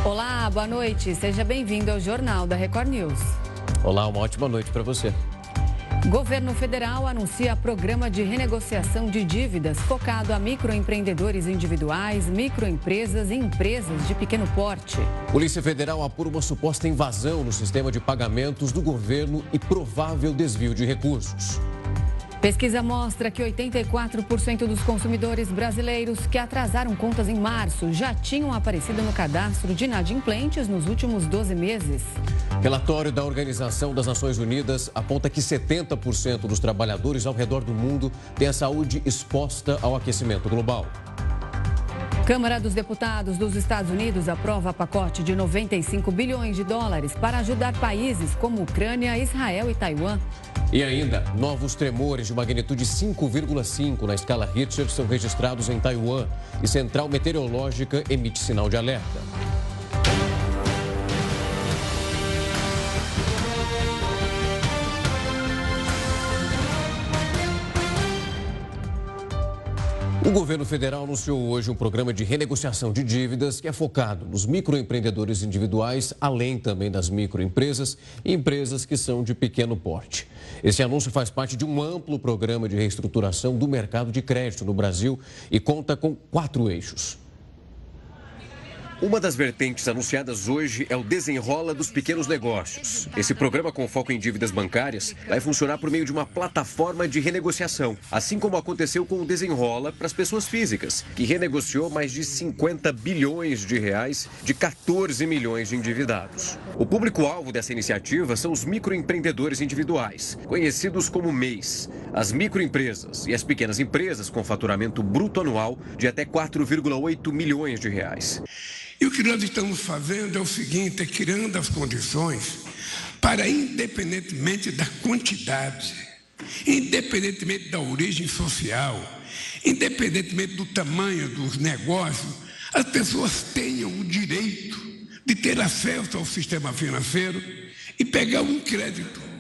Olá, boa noite. Seja bem-vindo ao Jornal da Record News. Olá, uma ótima noite para você. Governo federal anuncia programa de renegociação de dívidas focado a microempreendedores individuais, microempresas e empresas de pequeno porte. Polícia Federal apura uma suposta invasão no sistema de pagamentos do governo e provável desvio de recursos. Pesquisa mostra que 84% dos consumidores brasileiros que atrasaram contas em março já tinham aparecido no cadastro de inadimplentes nos últimos 12 meses. Relatório da Organização das Nações Unidas aponta que 70% dos trabalhadores ao redor do mundo têm a saúde exposta ao aquecimento global. Câmara dos Deputados dos Estados Unidos aprova pacote de 95 bilhões de dólares para ajudar países como Ucrânia, Israel e Taiwan. E ainda, novos tremores de magnitude 5,5 na escala Richter são registrados em Taiwan e Central Meteorológica emite sinal de alerta. O governo federal anunciou hoje um programa de renegociação de dívidas que é focado nos microempreendedores individuais, além também das microempresas e empresas que são de pequeno porte. Esse anúncio faz parte de um amplo programa de reestruturação do mercado de crédito no Brasil e conta com 4 eixos. Uma das vertentes anunciadas hoje é o Desenrola dos Pequenos Negócios. Esse programa com foco em dívidas bancárias vai funcionar por meio de uma plataforma de renegociação, assim como aconteceu com o Desenrola para as pessoas físicas, que renegociou mais de 50 bilhões de reais de 14 milhões de endividados. O público-alvo dessa iniciativa são os microempreendedores individuais, conhecidos como MEIs, as microempresas e as pequenas empresas com faturamento bruto anual de até 4,8 milhões de reais. E o que nós estamos fazendo é o seguinte, é criando as condições para, independentemente da quantidade, independentemente da origem social, independentemente do tamanho dos negócios, as pessoas tenham o direito de ter acesso ao sistema financeiro e pegar um crédito.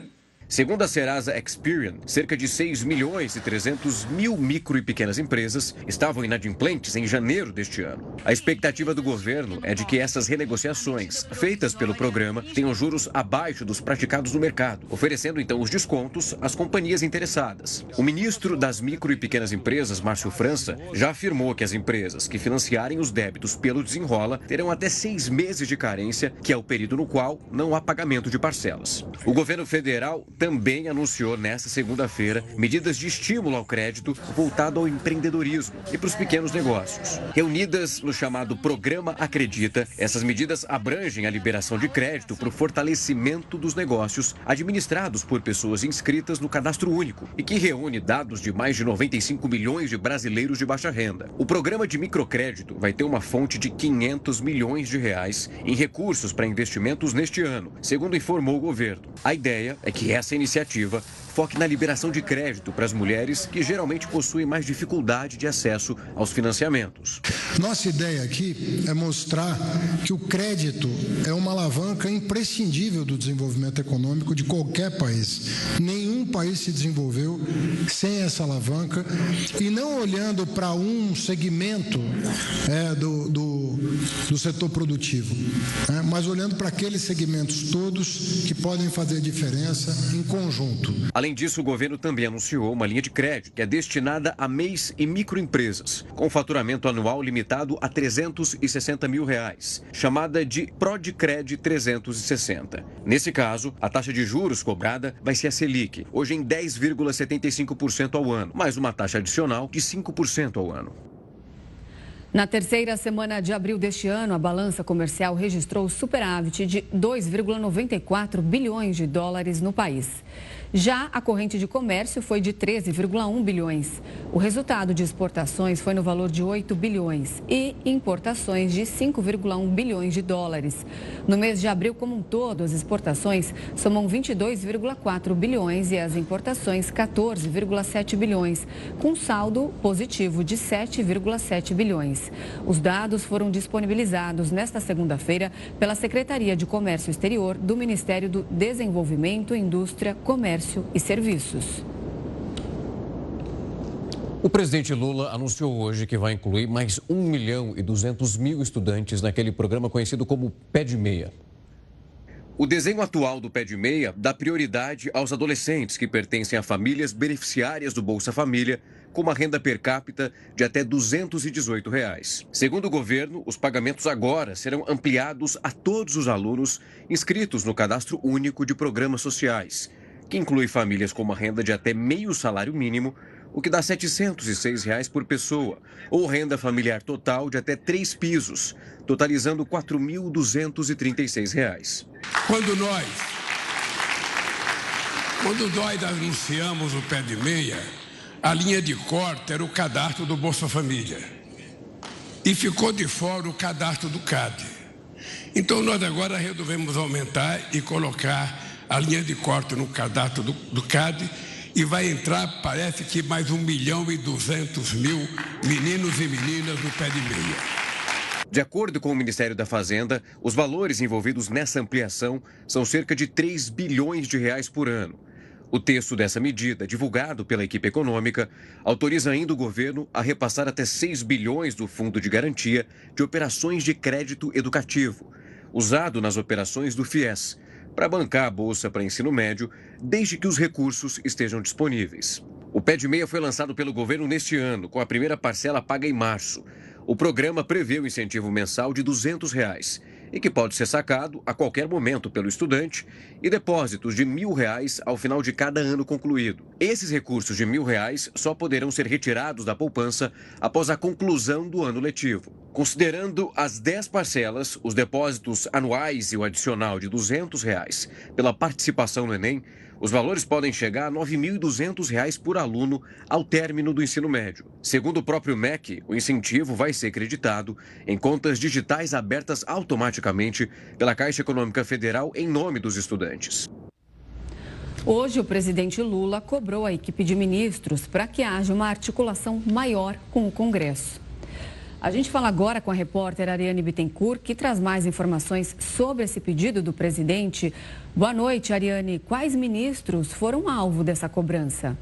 Segundo a Serasa Experian, cerca de 6 milhões e 300 mil micro e pequenas empresas estavam inadimplentes em janeiro deste ano. A expectativa do governo é de que essas renegociações, feitas pelo programa, tenham juros abaixo dos praticados no mercado, oferecendo então os descontos às companhias interessadas. O ministro das micro e pequenas empresas, Márcio França, já afirmou que as empresas que financiarem os débitos pelo Desenrola terão até 6 meses de carência, que é o período no qual não há pagamento de parcelas. O governo federal também anunciou nesta segunda-feira medidas de estímulo ao crédito voltado ao empreendedorismo e para os pequenos negócios. Reunidas no chamado Programa Acredita, essas medidas abrangem a liberação de crédito para o fortalecimento dos negócios administrados por pessoas inscritas no Cadastro Único e que reúne dados de mais de 95 milhões de brasileiros de baixa renda. O programa de microcrédito vai ter uma fonte de 500 milhões de reais em recursos para investimentos neste ano, segundo informou o governo. A ideia é que essa iniciativa foque na liberação de crédito para as mulheres que geralmente possuem mais dificuldade de acesso aos financiamentos. Nossa ideia aqui é mostrar que o crédito é uma alavanca imprescindível do desenvolvimento econômico de qualquer país. Nenhum país se desenvolveu sem essa alavanca e não olhando para um segmento do setor produtivo, mas olhando para aqueles segmentos todos que podem fazer diferença em conjunto. Além disso, o governo também anunciou uma linha de crédito que é destinada a MEIs e microempresas, com faturamento anual limitado a R$ 360 mil, chamada de Prodicred 360. Nesse caso, a taxa de juros cobrada vai ser a Selic, hoje em 10,75% ao ano, mais uma taxa adicional de 5% ao ano. Na terceira semana de abril deste ano, a balança comercial registrou superávit de 2,94 bilhões de dólares no país. Já a corrente de comércio foi de 13,1 bilhões. O resultado de exportações foi no valor de 8 bilhões e importações de 5,1 bilhões de dólares. No mês de abril como um todo, as exportações somam 22,4 bilhões e as importações 14,7 bilhões, com saldo positivo de 7,7 bilhões. Os dados foram disponibilizados nesta segunda-feira pela Secretaria de Comércio Exterior do Ministério do Desenvolvimento, Indústria, Comércio e Serviços. O presidente Lula anunciou hoje que vai incluir mais 1.200.000 estudantes naquele programa conhecido como Pé de Meia. O desenho atual do Pé de Meia dá prioridade aos adolescentes que pertencem a famílias beneficiárias do Bolsa Família, com uma renda per capita de até R$ 218. Segundo o governo, os pagamentos agora serão ampliados a todos os alunos inscritos no Cadastro Único de Programas Sociais, que inclui famílias com uma renda de até meio salário mínimo, o que dá R$ 706 por pessoa, ou renda familiar total de até 3 pisos, totalizando R$ 4.236. Quando nós anunciamos o Pé de Meia, a linha de corte era o cadastro do Bolsa Família. E ficou de fora o cadastro do CAD. Então nós agora resolvemos aumentar e colocar a linha de corte no cadastro do CAD e vai entrar, parece que mais 1.200.000 meninos e meninas no Pé de Meia. De acordo com o Ministério da Fazenda, os valores envolvidos nessa ampliação são cerca de 3 bilhões de reais por ano. O texto dessa medida, divulgado pela equipe econômica, autoriza ainda o governo a repassar até 6 bilhões do Fundo de Garantia de Operações de Crédito Educativo, usado nas operações do FIES, para bancar a bolsa para ensino médio, desde que os recursos estejam disponíveis. O Pé de Meia foi lançado pelo governo neste ano, com a primeira parcela paga em março. O programa prevê o incentivo mensal de R$ 200 e que pode ser sacado a qualquer momento pelo estudante e depósitos de R$ 1.000 ao final de cada ano concluído. Esses recursos de R$ 1.000 só poderão ser retirados da poupança após a conclusão do ano letivo. Considerando as 10 parcelas, os depósitos anuais e o adicional de R$ 200 pela participação no Enem, os valores podem chegar a R$ 9.200 por aluno ao término do ensino médio. Segundo o próprio MEC, o incentivo vai ser creditado em contas digitais abertas automaticamente pela Caixa Econômica Federal em nome dos estudantes. Hoje, o presidente Lula cobrou a equipe de ministros para que haja uma articulação maior com o Congresso. A gente fala agora com a repórter Ariane Bittencourt, que traz mais informações sobre esse pedido do presidente. Boa noite, Ariane. Quais ministros foram alvo dessa cobrança?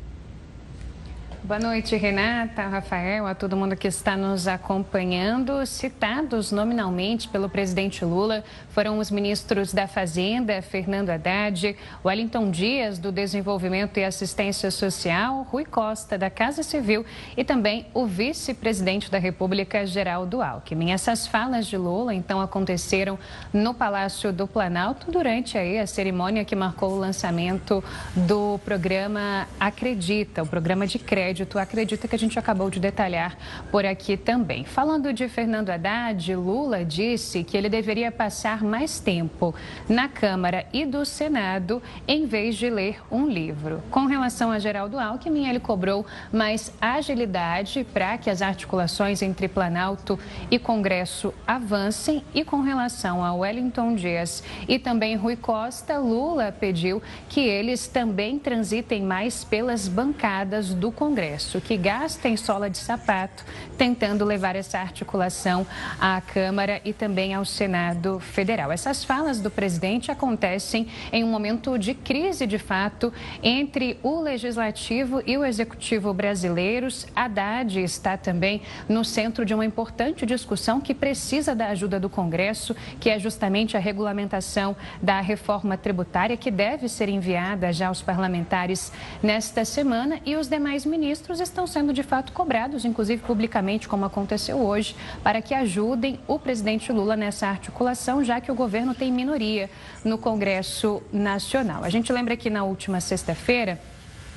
Boa noite, Renata, Rafael, a todo mundo que está nos acompanhando. Citados nominalmente pelo presidente Lula foram os ministros da Fazenda, Fernando Haddad, Wellington Dias, do Desenvolvimento e Assistência Social, Rui Costa, da Casa Civil e também o vice-presidente da República, Geraldo Alckmin. Essas falas de Lula, então, aconteceram no Palácio do Planalto durante a cerimônia que marcou o lançamento do programa Acredita, o programa de crédito. Acredita, que a gente acabou de detalhar por aqui também. Falando de Fernando Haddad, Lula disse que ele deveria passar mais tempo na Câmara e do Senado em vez de ler um livro. Com relação a Geraldo Alckmin, ele cobrou mais agilidade para que as articulações entre Planalto e Congresso avancem. E com relação a Wellington Dias e também Rui Costa, Lula pediu que eles também transitem mais pelas bancadas do Congresso, que gastem sola de sapato, tentando levar essa articulação à Câmara e também ao Senado Federal. Essas falas do presidente acontecem em um momento de crise, de fato, entre o Legislativo e o Executivo brasileiros. Haddad está também no centro de uma importante discussão que precisa da ajuda do Congresso, que é justamente a regulamentação da reforma tributária, que deve ser enviada já aos parlamentares nesta semana, e os demais ministros estão sendo de fato cobrados, inclusive publicamente, como aconteceu hoje, para que ajudem o presidente Lula nessa articulação, já que o governo tem minoria no Congresso Nacional. A gente lembra que na última sexta-feira,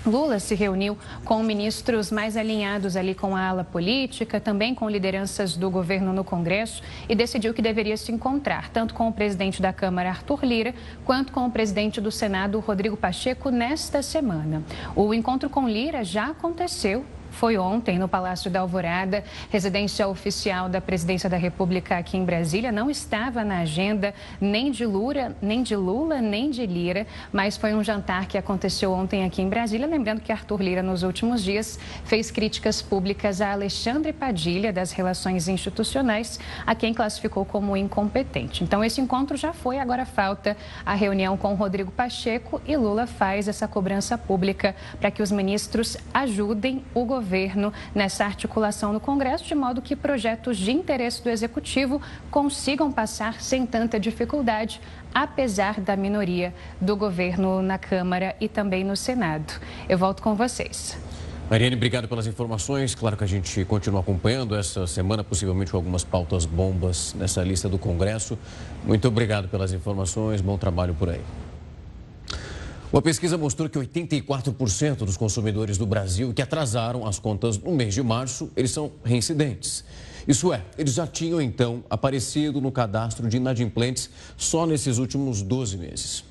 Lula se reuniu com ministros mais alinhados ali com a ala política, também com lideranças do governo no Congresso, e decidiu que deveria se encontrar tanto com o presidente da Câmara, Arthur Lira, quanto com o presidente do Senado, Rodrigo Pacheco, nesta semana. O encontro com Lira já aconteceu. Foi ontem no Palácio da Alvorada, residência oficial da Presidência da República aqui em Brasília. Não estava na agenda nem de Lula, nem de Lira, mas foi um jantar que aconteceu ontem aqui em Brasília. Lembrando que Arthur Lira, nos últimos dias, fez críticas públicas a Alexandre Padilha, das Relações Institucionais, a quem classificou como incompetente. Então, esse encontro já foi, agora falta a reunião com Rodrigo Pacheco, e Lula faz essa cobrança pública para que os ministros ajudem o governo governo nessa articulação no Congresso, de modo que projetos de interesse do Executivo consigam passar sem tanta dificuldade, apesar da minoria do governo na Câmara e também no Senado. Eu volto com vocês. Mariane, obrigado pelas informações. Claro que a gente continua acompanhando essa semana, possivelmente com algumas pautas bombas nessa lista do Congresso. Muito obrigado pelas informações, bom trabalho por aí. Uma pesquisa mostrou que 84% dos consumidores do Brasil que atrasaram as contas no mês de março, eles são reincidentes. Isso é, eles já tinham então aparecido no cadastro de inadimplentes só nesses últimos 12 meses.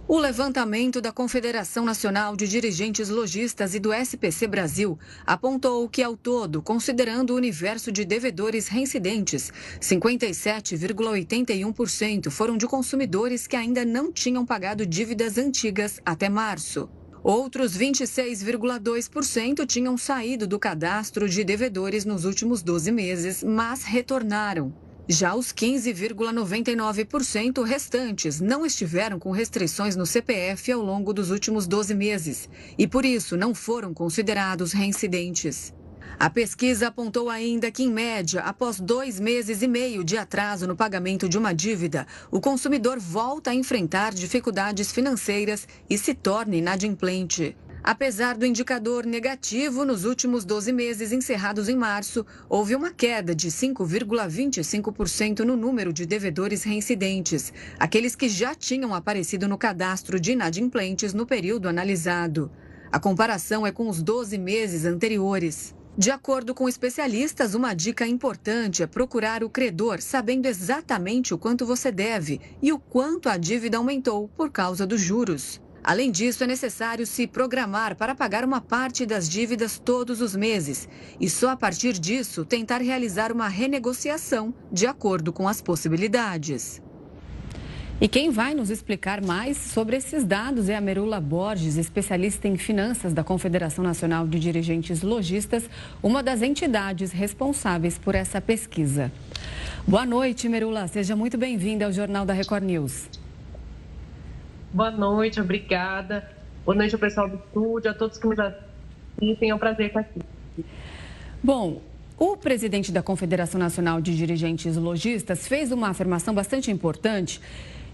O levantamento da Confederação Nacional de Dirigentes Lojistas e do SPC Brasil apontou que, ao todo, considerando o universo de devedores reincidentes, 57,81% foram de consumidores que ainda não tinham pagado dívidas antigas até março. Outros 26,2% tinham saído do cadastro de devedores nos últimos 12 meses, mas retornaram. Já os 15,99% restantes não estiveram com restrições no CPF ao longo dos últimos 12 meses e, por isso, não foram considerados reincidentes. A pesquisa apontou ainda que, em média, após 2 meses e meio de atraso no pagamento de uma dívida, o consumidor volta a enfrentar dificuldades financeiras e se torna inadimplente. Apesar do indicador negativo, nos últimos 12 meses encerrados em março, houve uma queda de 5,25% no número de devedores reincidentes, aqueles que já tinham aparecido no cadastro de inadimplentes no período analisado. A comparação é com os 12 meses anteriores. De acordo com especialistas, uma dica importante é procurar o credor sabendo exatamente o quanto você deve e o quanto a dívida aumentou por causa dos juros. Além disso, é necessário se programar para pagar uma parte das dívidas todos os meses e só a partir disso tentar realizar uma renegociação de acordo com as possibilidades. E quem vai nos explicar mais sobre esses dados é a Merula Borges, especialista em finanças da Confederação Nacional de Dirigentes Lojistas, uma das entidades responsáveis por essa pesquisa. Boa noite, Merula. Seja muito bem-vinda ao Jornal da Record News. Boa noite, obrigada. Boa noite ao pessoal do estúdio, a todos que nos assistem. É um prazer estar aqui. Bom, o presidente da Confederação Nacional de Dirigentes Lojistas fez uma afirmação bastante importante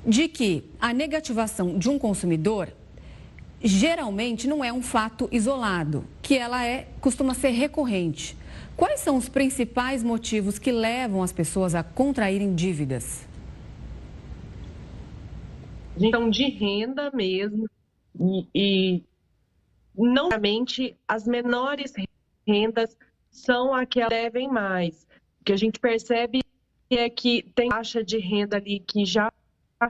de que a negativação de um consumidor geralmente não é um fato isolado, que ela costuma ser recorrente. Quais são os principais motivos que levam as pessoas a contraírem dívidas? Então, de renda mesmo, e não somente as menores rendas são as que devem mais. O que a gente percebe é que tem taxa de renda ali que já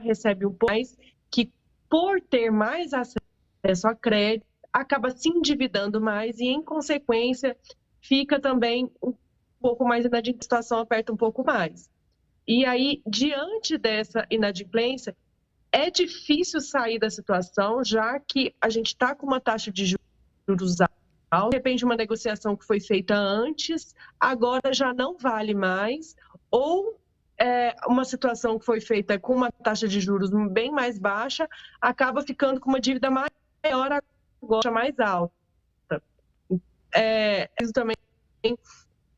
recebe um pouco mais, que por ter mais acesso a crédito, acaba se endividando mais e, em consequência, fica também um pouco mais inadimplente, a situação aperta um pouco mais. E aí, diante dessa inadimplência, é difícil sair da situação, já que a gente está com uma taxa de juros alta, de repente uma negociação que foi feita antes, agora já não vale mais, ou uma situação que foi feita com uma taxa de juros bem mais baixa, acaba ficando com uma dívida maior agora, mais alta. Preciso também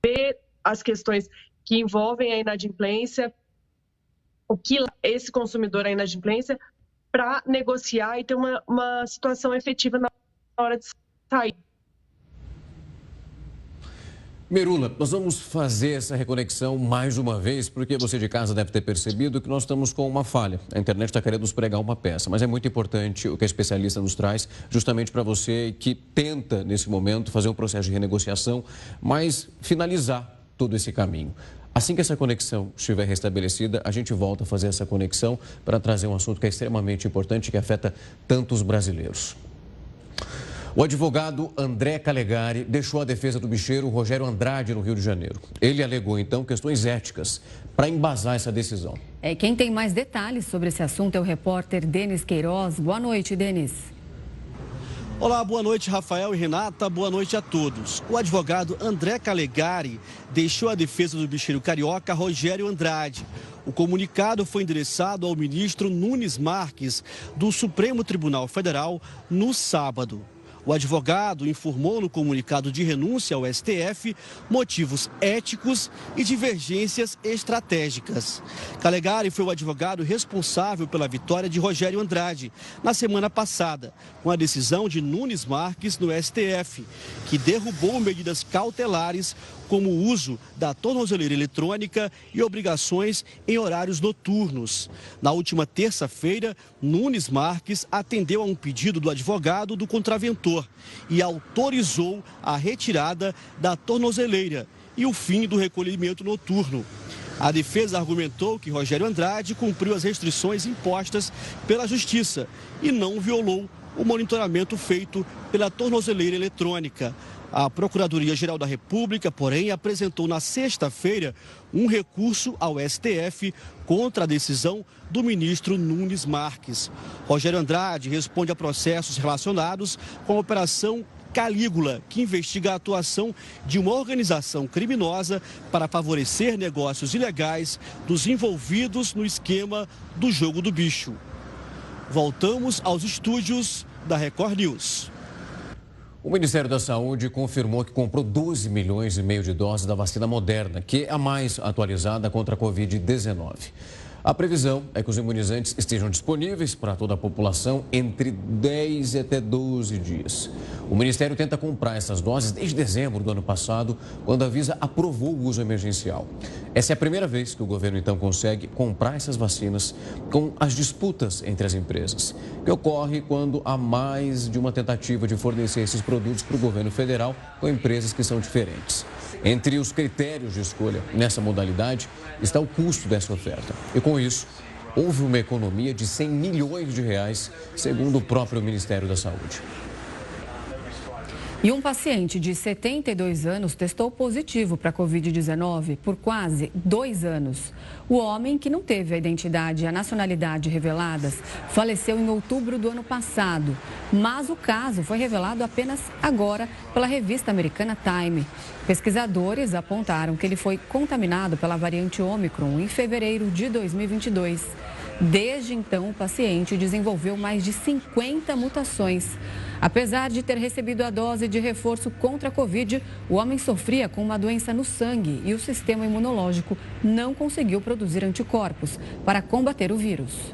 ver as questões que envolvem a inadimplência, o que esse consumidor é inadimplência, para negociar e ter uma situação efetiva na hora de sair. Merula, nós vamos fazer essa reconexão mais uma vez, porque você de casa deve ter percebido que nós estamos com uma falha. A internet está querendo nos pregar uma peça, mas é muito importante o que a especialista nos traz, justamente para você que tenta, nesse momento, fazer um processo de renegociação, mas finalizar todo esse caminho. Assim que essa conexão estiver restabelecida, a gente volta a fazer essa conexão para trazer um assunto que é extremamente importante e que afeta tantos brasileiros. O advogado André Calegari deixou a defesa do bicheiro Rogério Andrade no Rio de Janeiro. Ele alegou, então, questões éticas para embasar essa decisão. Quem tem mais detalhes sobre esse assunto é o repórter Denis Queiroz. Boa noite, Denis. Olá, boa noite, Rafael e Renata, boa noite a todos. O advogado André Calegari deixou a defesa do bicheiro carioca Rogério Andrade. O comunicado foi endereçado ao ministro Nunes Marques, do Supremo Tribunal Federal, no sábado. O advogado informou no comunicado de renúncia ao STF motivos éticos e divergências estratégicas. Calegari foi o advogado responsável pela vitória de Rogério Andrade na semana passada, com a decisão de Nunes Marques no STF, que derrubou medidas cautelares como o uso da tornozeleira eletrônica e obrigações em horários noturnos. Na última terça-feira, Nunes Marques atendeu a um pedido do advogado do contraventor e autorizou a retirada da tornozeleira e o fim do recolhimento noturno. A defesa argumentou que Rogério Andrade cumpriu as restrições impostas pela Justiça e não violou o monitoramento feito pela tornozeleira eletrônica. A Procuradoria-Geral da República, porém, apresentou na sexta-feira um recurso ao STF contra a decisão do ministro Nunes Marques. Rogério Andrade responde a processos relacionados com a Operação Calígula, que investiga a atuação de uma organização criminosa para favorecer negócios ilegais dos envolvidos no esquema do jogo do bicho. Voltamos aos estúdios da Record News. O Ministério da Saúde confirmou que comprou 12 milhões e meio de doses da vacina Moderna, que é a mais atualizada contra a Covid-19. A previsão é que os imunizantes estejam disponíveis para toda a população entre 10 e até 12 dias. O Ministério tenta comprar essas doses desde dezembro do ano passado, quando a Anvisa aprovou o uso emergencial. Essa é a primeira vez que o governo, então, consegue comprar essas vacinas com as disputas entre as empresas, que ocorre quando há mais de uma tentativa de fornecer esses produtos para o governo federal com empresas que são diferentes. Entre os critérios de escolha nessa modalidade está o custo dessa oferta. E com isso, houve uma economia de 100 milhões de reais, segundo o próprio Ministério da Saúde. E um paciente de 72 anos testou positivo para a Covid-19 por quase 2 anos. O homem, que não teve a identidade e a nacionalidade reveladas, faleceu em outubro do ano passado. Mas o caso foi revelado apenas agora pela revista americana Time. Pesquisadores apontaram que ele foi contaminado pela variante Ômicron em fevereiro de 2022. Desde então, o paciente desenvolveu mais de 50 mutações. Apesar de ter recebido a dose de reforço contra a Covid, o homem sofria com uma doença no sangue e o sistema imunológico não conseguiu produzir anticorpos para combater o vírus.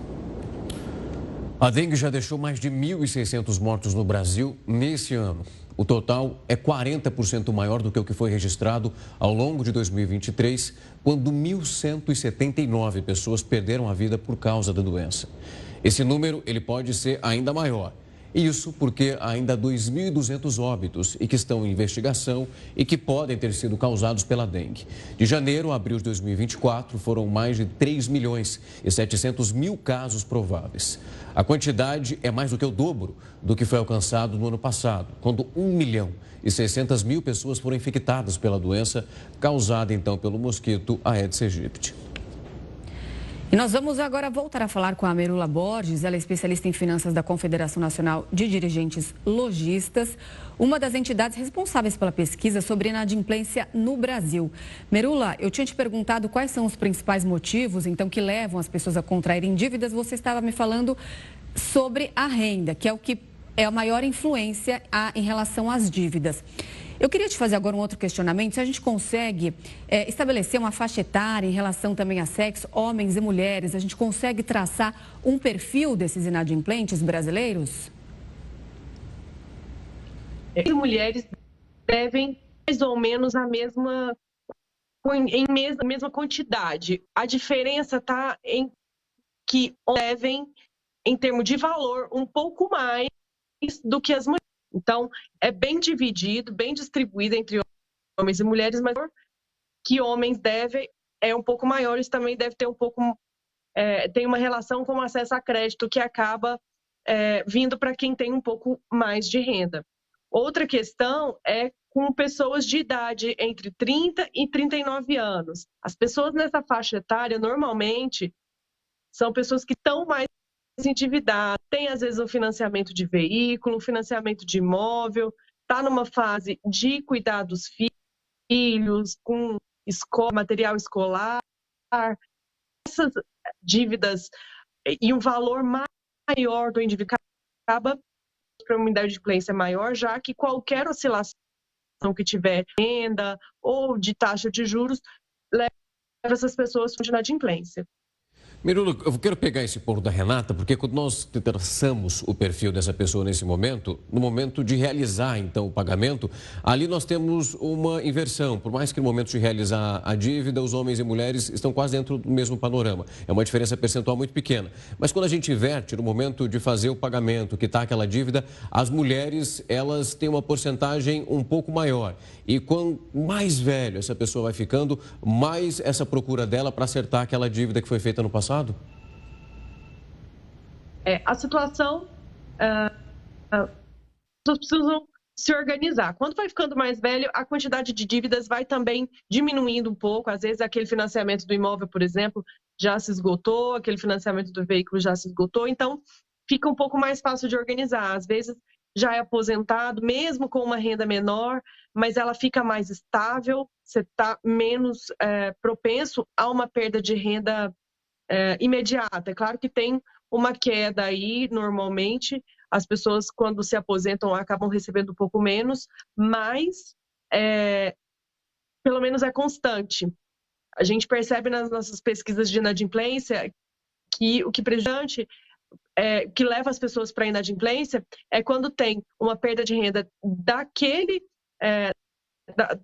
A dengue já deixou mais de 1.600 mortos no Brasil nesse ano. O total é 40% maior do que o que foi registrado ao longo de 2023, quando 1.179 pessoas perderam a vida por causa da doença. Esse número ele pode ser ainda maior. Isso porque há ainda 2.200 óbitos e que estão em investigação e que podem ter sido causados pela dengue. De janeiro a abril de 2024, foram mais de 3 milhões e 700 mil casos prováveis. A quantidade é mais do que o dobro do que foi alcançado no ano passado, quando 1 milhão e 600 mil pessoas foram infectadas pela doença, causada então pelo mosquito Aedes aegypti. E nós vamos agora voltar a falar com a Merula Borges, ela é especialista em finanças da Confederação Nacional de Dirigentes Logistas, uma das entidades responsáveis pela pesquisa sobre inadimplência no Brasil. Merula, eu tinha te perguntado quais são os principais motivos, então, que levam as pessoas a contraírem dívidas. Você estava me falando sobre a renda, que é o que é a maior influência em relação às dívidas. Eu queria te fazer agora um outro questionamento, se a gente consegue estabelecer uma faixa etária em relação também a sexo, homens e mulheres, a gente consegue traçar um perfil desses inadimplentes brasileiros? As mulheres devem mais ou menos a mesma quantidade. A diferença está em que devem, em termos de valor, um pouco mais do que as mulheres. Então, é bem dividido, bem distribuído entre homens e mulheres, mas que homens devem é um pouco maior, isso também deve ter um pouco, tem uma relação com o acesso a crédito que acaba vindo para quem tem um pouco mais de renda. Outra questão é com pessoas de idade entre 30 e 39 anos. As pessoas nessa faixa etária, normalmente, são pessoas que estão mais endividado, tem às vezes um financiamento de veículo, um financiamento de imóvel, está numa fase de cuidar dos filhos, com material escolar, essas dívidas e um valor maior do endividamento acaba para uma inadimplência maior, já que qualquer oscilação que tiver renda ou de taxa de juros leva essas pessoas a inadimplência. Mirula, eu quero pegar esse ponto da Renata, porque quando nós traçamos o perfil dessa pessoa nesse momento, no momento de realizar, então, o pagamento, ali nós temos uma inversão. Por mais que no momento de realizar a dívida, os homens e mulheres estão quase dentro do mesmo panorama. É uma diferença percentual muito pequena. Mas quando a gente inverte, no momento de fazer o pagamento, quitar aquela dívida, as mulheres, elas têm uma porcentagem um pouco maior. E quanto mais velho essa pessoa vai ficando, mais essa procura dela para acertar aquela dívida que foi feita no passado. A situação, as pessoas precisam se organizar. Quando vai ficando mais velho, a quantidade de dívidas vai também diminuindo um pouco. Às vezes, aquele financiamento do imóvel, por exemplo, já se esgotou, aquele financiamento do veículo já se esgotou. Então, fica um pouco mais fácil de organizar. Às vezes, já é aposentado, mesmo com uma renda menor, mas ela fica mais estável, você está menos propenso a uma perda de renda imediata. É claro que tem uma queda aí, normalmente, as pessoas quando se aposentam acabam recebendo um pouco menos, mas pelo menos é constante. A gente percebe nas nossas pesquisas de inadimplência que o que prejudicante que leva as pessoas para a inadimplência é quando tem uma perda de renda daquele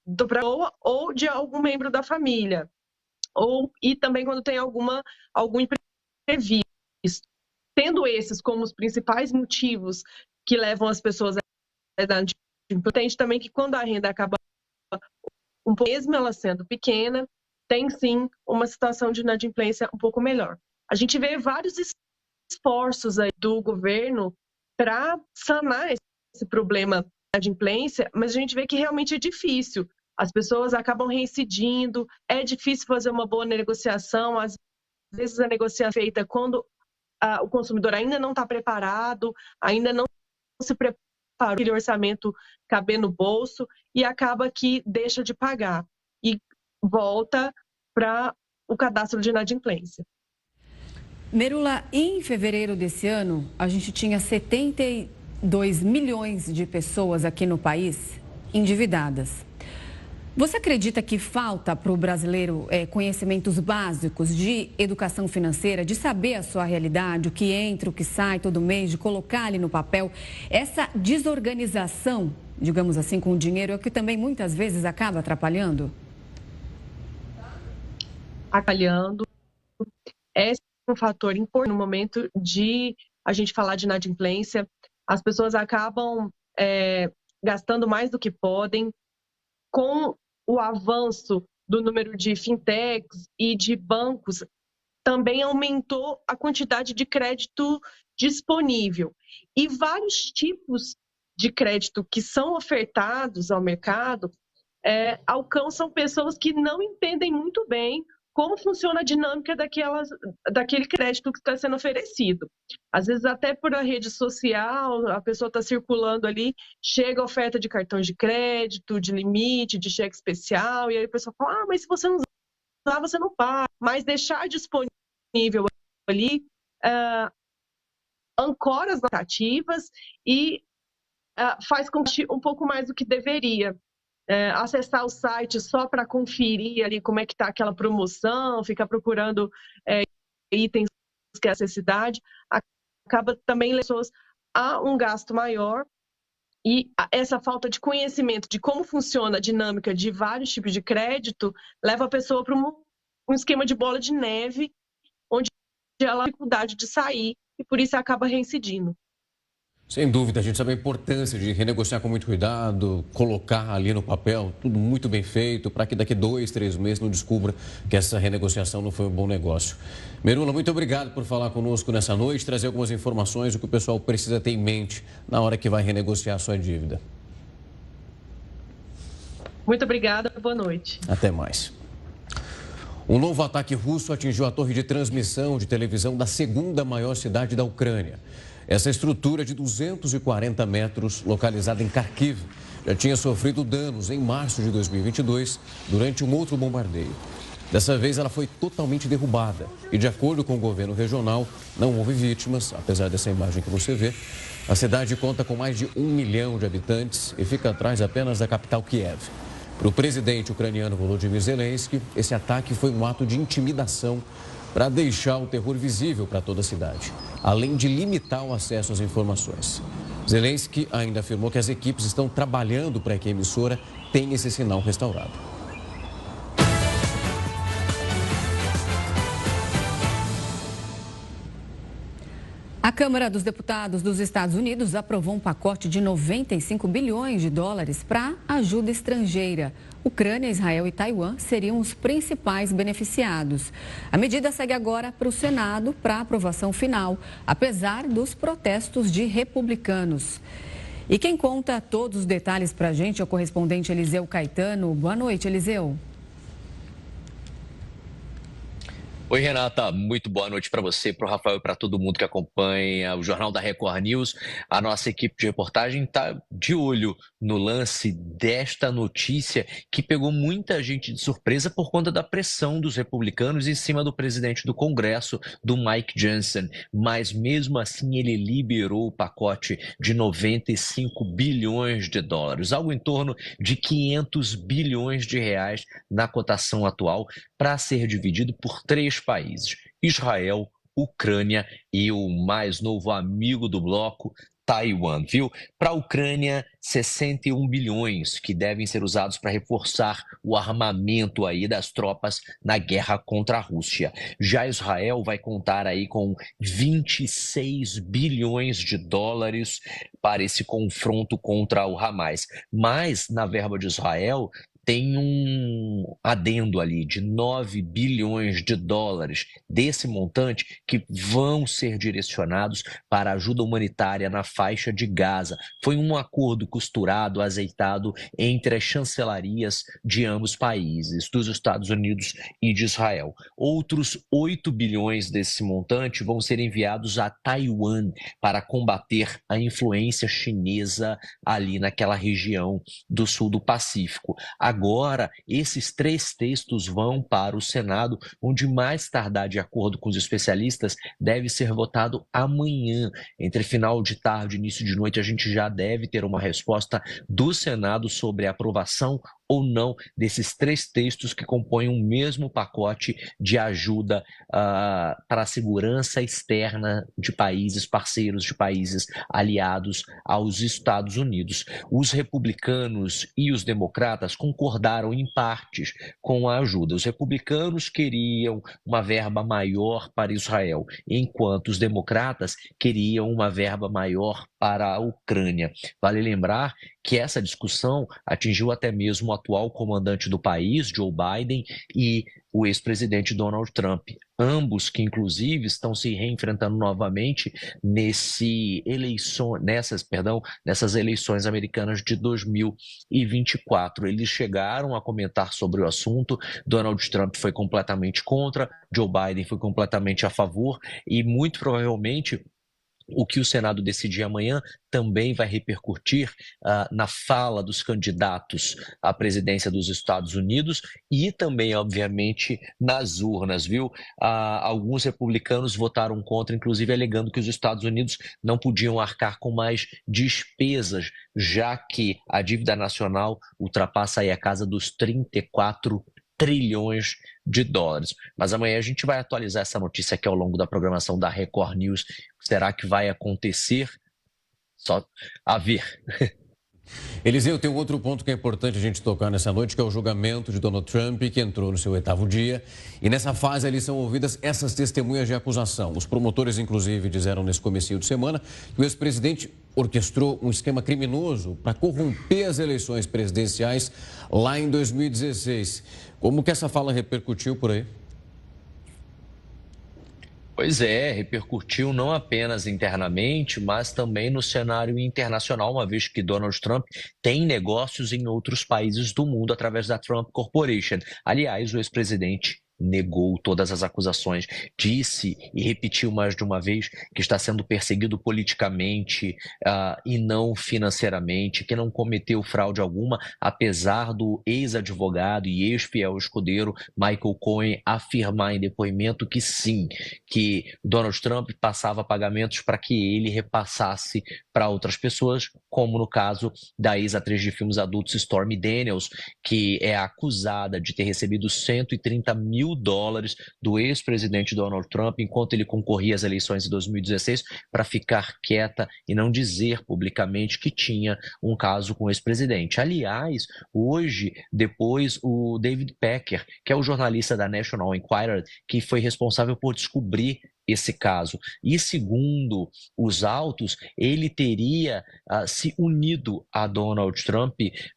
do pessoa ou de algum membro da família. E também quando tem algum imprevisto. Tendo esses como os principais motivos que levam as pessoas a inadimplência, também que quando a renda acaba um pouco, mesmo ela sendo pequena, tem sim uma situação de inadimplência um pouco melhor. A gente vê vários esforços aí do governo para sanar esse problema da inadimplência, mas a gente vê que realmente é difícil. As pessoas acabam reincidindo, é difícil fazer uma boa negociação, às vezes a negociação é feita quando o consumidor ainda não está preparado, ainda não se preparou para aquele orçamento caber no bolso e acaba que deixa de pagar e volta para o cadastro de inadimplência. Mirula, em fevereiro desse ano, a gente tinha 72 milhões de pessoas aqui no país endividadas. Você acredita que falta para o brasileiro conhecimentos básicos de educação financeira, de saber a sua realidade, o que entra, o que sai todo mês, de colocar ali no papel? Essa desorganização, digamos assim, com o dinheiro é o que também muitas vezes acaba atrapalhando? Atrapalhando. Esse é um fator importante no momento de a gente falar de inadimplência. As pessoas acabam gastando mais do que podem. Com o avanço do número de fintechs e de bancos, também aumentou a quantidade de crédito disponível. E vários tipos de crédito que são ofertados ao mercado alcançam pessoas que não entendem muito bem como funciona a dinâmica daquele crédito que está sendo oferecido. Às vezes, até por a rede social, a pessoa está circulando ali, chega a oferta de cartões de crédito, de limite, de cheque especial, e aí a pessoa fala, mas se você não usar, você não paga. Mas deixar disponível ali ancora as narrativas e faz com que um pouco mais do que deveria. Acessar o site só para conferir ali como é que está aquela promoção, ficar procurando itens que é necessidade, acaba também levando as pessoas a um gasto maior e essa falta de conhecimento de como funciona a dinâmica de vários tipos de crédito leva a pessoa para um esquema de bola de neve, onde ela tem dificuldade de sair e por isso acaba reincidindo. Sem dúvida, a gente sabe a importância de renegociar com muito cuidado, colocar ali no papel tudo muito bem feito, para que daqui 2, 3 meses não descubra que essa renegociação não foi um bom negócio. Mirula, muito obrigado por falar conosco nessa noite, trazer algumas informações do que o pessoal precisa ter em mente na hora que vai renegociar a sua dívida. Muito obrigada, boa noite. Até mais. Um novo ataque russo atingiu a torre de transmissão de televisão da segunda maior cidade da Ucrânia. Essa estrutura de 240 metros, localizada em Kharkiv, já tinha sofrido danos em março de 2022, durante um outro bombardeio. Dessa vez, ela foi totalmente derrubada. E, de acordo com o governo regional, não houve vítimas, apesar dessa imagem que você vê. A cidade conta com mais de 1 milhão de habitantes e fica atrás apenas da capital Kiev. Para o presidente ucraniano Volodymyr Zelensky, esse ataque foi um ato de intimidação para deixar o terror visível para toda a cidade, além de limitar o acesso às informações. Zelensky ainda afirmou que as equipes estão trabalhando para que a emissora tenha esse sinal restaurado. A Câmara dos Deputados dos Estados Unidos aprovou um pacote de 95 bilhões de dólares para ajuda estrangeira. Ucrânia, Israel e Taiwan seriam os principais beneficiados. A medida segue agora para o Senado para aprovação final, apesar dos protestos de republicanos. E quem conta todos os detalhes para a gente é o correspondente Eliseu Caetano. Boa noite, Eliseu. Oi, Renata, muito boa noite para você, para o Rafael e para todo mundo que acompanha o Jornal da Record News. A nossa equipe de reportagem está de olho no lance desta notícia que pegou muita gente de surpresa por conta da pressão dos republicanos em cima do presidente do Congresso, do Mike Johnson. Mas mesmo assim ele liberou o pacote de 95 bilhões de dólares, algo em torno de 500 bilhões de reais na cotação atual, para ser dividido por 3 países: Israel, Ucrânia e o mais novo amigo do bloco, Taiwan, viu? Para a Ucrânia, 61 bilhões que devem ser usados para reforçar o armamento aí das tropas na guerra contra a Rússia. Já Israel vai contar aí com 26 bilhões de dólares para esse confronto contra o Hamas. Mas na verba de Israel tem um adendo ali de 9 bilhões de dólares desse montante que vão ser direcionados para ajuda humanitária na faixa de Gaza. Foi um acordo costurado, azeitado entre as chancelarias de ambos os países, dos Estados Unidos e de Israel. Outros 8 bilhões desse montante vão ser enviados a Taiwan para combater a influência chinesa ali naquela região do sul do Pacífico. Agora, esses 3 textos vão para o Senado, onde mais tardar, de acordo com os especialistas, deve ser votado amanhã. Entre final de tarde e início de noite, a gente já deve ter uma resposta do Senado sobre a aprovação ou não desses 3 textos que compõem o mesmo pacote de ajuda para a segurança externa de países parceiros, de países aliados aos Estados Unidos. Os republicanos e os democratas concordaram em partes com a ajuda. Os republicanos queriam uma verba maior para Israel, enquanto os democratas queriam uma verba maior para a Ucrânia. Vale lembrar que essa discussão atingiu até mesmo o atual comandante do país, Joe Biden, e o ex-presidente Donald Trump. Ambos que, inclusive, estão se reenfrentando novamente nessas eleições americanas de 2024. Eles chegaram a comentar sobre o assunto. Donald Trump foi completamente contra, Joe Biden foi completamente a favor e, muito provavelmente, o que o Senado decidir amanhã também vai repercutir na fala dos candidatos à presidência dos Estados Unidos e também, obviamente, nas urnas, viu? Alguns republicanos votaram contra, inclusive alegando que os Estados Unidos não podiam arcar com mais despesas, já que a dívida nacional ultrapassa aí a casa dos 34 trilhões de dólares. Mas amanhã a gente vai atualizar essa notícia aqui ao longo da programação da Record News. Será que vai acontecer? Só a ver. Eliseu, tem um outro ponto que é importante a gente tocar nessa noite, que é o julgamento de Donald Trump, que entrou no seu 8º dia. E nessa fase ali são ouvidas essas testemunhas de acusação. Os promotores, inclusive, disseram nesse comecinho de semana que o ex-presidente orquestrou um esquema criminoso para corromper as eleições presidenciais lá em 2016. Como que essa fala repercutiu por aí? Pois é, repercutiu não apenas internamente, mas também no cenário internacional, uma vez que Donald Trump tem negócios em outros países do mundo através da Trump Corporation. Aliás, o ex-presidente negou todas as acusações, disse e repetiu mais de uma vez que está sendo perseguido politicamente e não financeiramente, que não cometeu fraude alguma, apesar do ex-advogado e ex-fiel escudeiro Michael Cohen afirmar em depoimento que sim, que Donald Trump passava pagamentos para que ele repassasse para outras pessoas, como no caso da ex-atriz de filmes adultos Stormy Daniels, que é acusada de ter recebido $130 mil do ex-presidente Donald Trump enquanto ele concorria às eleições de 2016 para ficar quieta e não dizer publicamente que tinha um caso com o ex-presidente. Aliás, hoje, depois, o David Pecker, que é o jornalista da National Enquirer, que foi responsável por descobrir esse caso. E segundo os autos, ele teria se unido a Donald Trump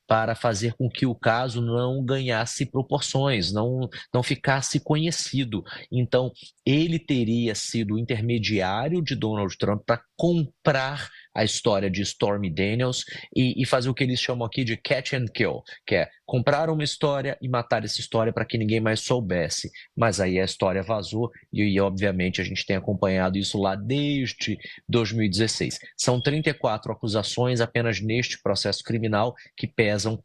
para fazer com que o caso não ganhasse proporções, não ficasse conhecido. Então, ele teria sido o intermediário de Donald Trump para comprar a história de Stormy Daniels e fazer o que eles chamam aqui de catch and kill, que é comprar uma história e matar essa história para que ninguém mais soubesse. Mas aí a história vazou e obviamente, a gente tem acompanhado isso lá desde 2016. São 34 acusações apenas neste processo criminal que pesam